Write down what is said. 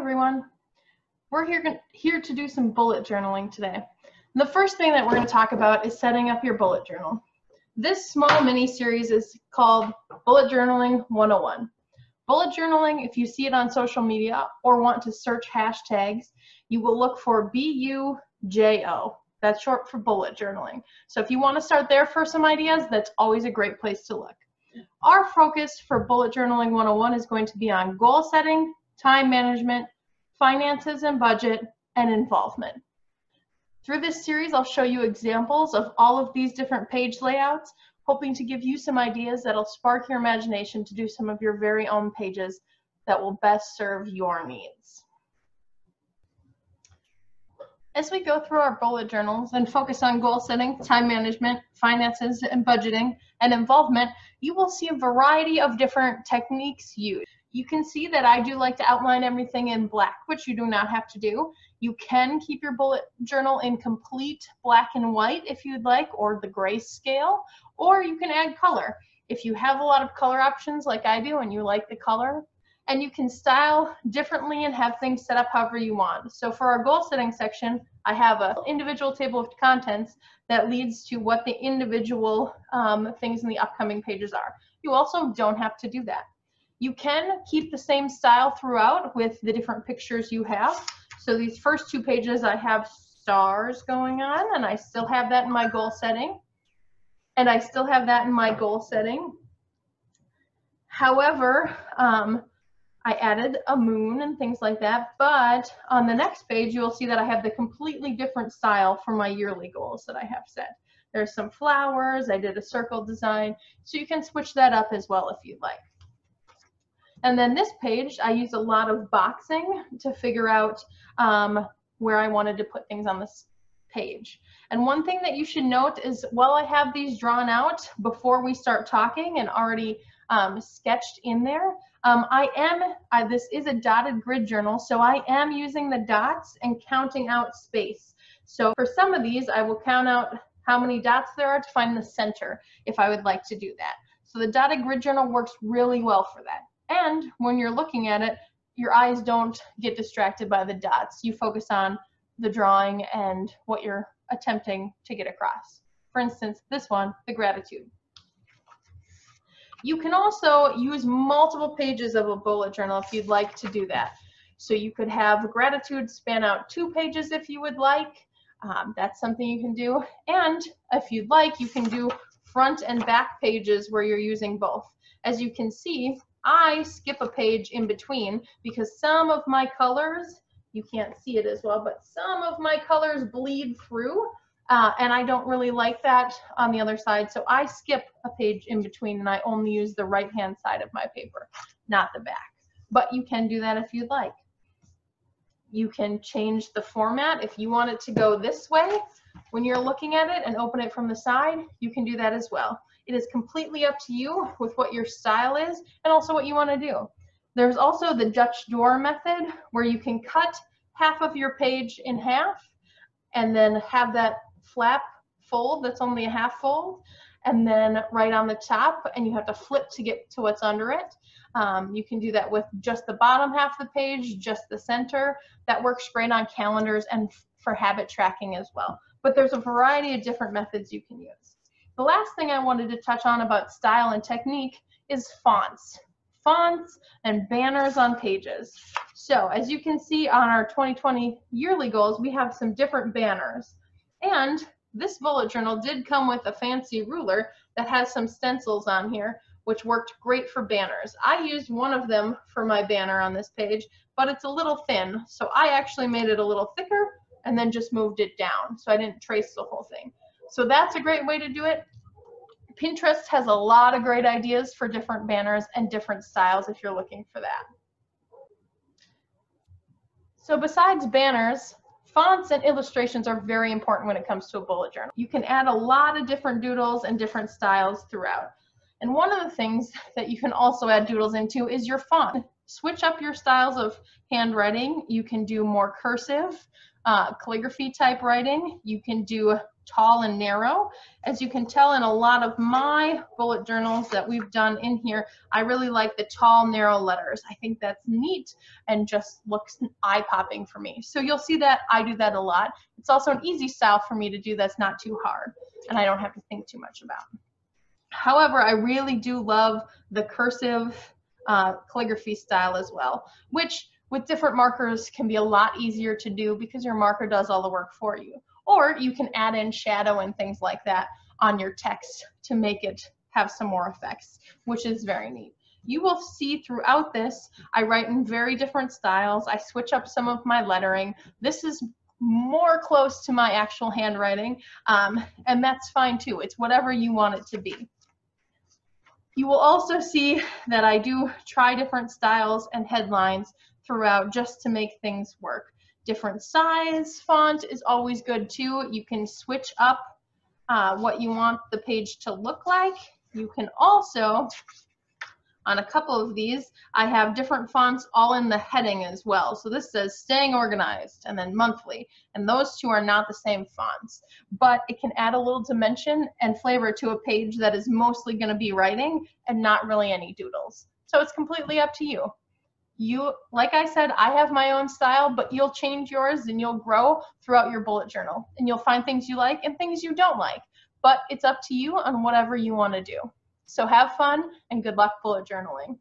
everyone. We're here to do some bullet journaling today. And the first thing that we're going to talk about is setting up your bullet journal. This small mini series is called Bullet Journaling 101. Bullet journaling, if you see it on social media or want to search hashtags, you will look for BUJO. That's short for bullet journaling. So if you want to start there for some ideas, that's always a great place to look. Our focus for Bullet Journaling 101 is going to be on goal setting, time management, finances and budget, and involvement. Through this series, I'll show you examples of all of these different page layouts, hoping to give you some ideas that'll spark your imagination to do some of your very own pages that will best serve your needs. As we go through our bullet journals and focus on goal setting, time management, finances and budgeting, and involvement, you will see a variety of different techniques used. You can see that I do like to outline everything in black, which you do not have to do. You can keep your bullet journal in complete black and white if you'd like, or the grayscale, or you can add color. If you have a lot of color options like I do and you like the color, and you can style differently and have things set up however you want. So for our goal setting section, I have an individual table of contents that leads to what the individual things in the upcoming pages are. You also don't have to do that. You can keep the same style throughout with the different pictures you have. So these first two pages, I have stars going on, and I still have that in my goal setting. And I still have that in my goal setting. However, I added a moon and things like that, but on the next page, you'll see that I have the completely different style for my yearly goals that I have set. There's some flowers, I did a circle design, so you can switch that up as well if you'd like. And then this page, I use a lot of boxing to figure out where I wanted to put things on this page. And one thing that you should note is while I have these drawn out before we start talking and already sketched in there, this is a dotted grid journal, so I am using the dots and counting out space. So for some of these, I will count out how many dots there are to find the center if I would like to do that. So the dotted grid journal works really well for that. And when you're looking at it, your eyes don't get distracted by the dots. You focus on the drawing and what you're attempting to get across. For instance, this one, the gratitude. You can also use multiple pages of a bullet journal if you'd like to do that. So you could have gratitude span out 2 pages if you would like. That's something you can do. And if you'd like, you can do front and back pages where you're using both. As you can see, I skip a page in between because some of my colors, you can't see it as well, but some of my colors bleed through. And I don't really like that on the other side, so I skip a page in between and I only use the right-hand side of my paper, not the back. But you can do that if you'd like. You can change the format. If you want it to go this way when you're looking at it and open it from the side, you can do that as well. It is completely up to you with what your style is and also what you want to do. There's also the Dutch door method where you can cut half of your page in half and then have that flap fold that's only a half fold, and then right on the top, and you have to flip to get to what's under it. You can do that with just the bottom half of the page, just the center. That works great on calendars and for habit tracking as well. But there's a variety of different methods you can use. The last thing I wanted to touch on about style and technique is fonts. Fonts and banners on pages. So as you can see on our 2020 yearly goals, we have some different banners. And this bullet journal did come with a fancy ruler that has some stencils on here, which worked great for banners. I used one of them for my banner on this page, but it's a little thin. So I actually made it a little thicker and then just moved it down. So I didn't trace the whole thing. So that's a great way to do it. Pinterest has a lot of great ideas for different banners and different styles if you're looking for that. So besides banners, fonts and illustrations are very important when it comes to a bullet journal. You can add a lot of different doodles and different styles throughout. And one of the things that you can also add doodles into is your font. Switch up your styles of handwriting. You can do more cursive, calligraphy type writing. You can do tall and narrow. As you can tell in a lot of my bullet journals that we've done in here, I really like the tall, narrow letters. I think that's neat and just looks eye-popping for me. So you'll see that I do that a lot. It's also an easy style for me to do that's not too hard and I don't have to think too much about. However, I really do love the cursive calligraphy style as well, which with different markers can be a lot easier to do because your marker does all the work for you. Or you can add in shadow and things like that on your text to make it have some more effects, which is very neat. You will see throughout this, I write in very different styles. I switch up some of my lettering. This is more close to my actual handwriting, and that's fine too. It's whatever you want it to be. You will also see that I do try different styles and headlines throughout just to make things work. Different size font is always good too. You can switch up what you want the page to look like. You can also, on a couple of these, I have different fonts all in the heading as well. So this says staying organized and then monthly, and those two are not the same fonts, but it can add a little dimension and flavor to a page that is mostly going to be writing and not really any doodles. So it's completely up to you. Like I said, I have my own style, but you'll change yours and you'll grow throughout your bullet journal, and you'll find things you like and things you don't like, but it's up to you on whatever you want to do. So have fun and good luck bullet journaling.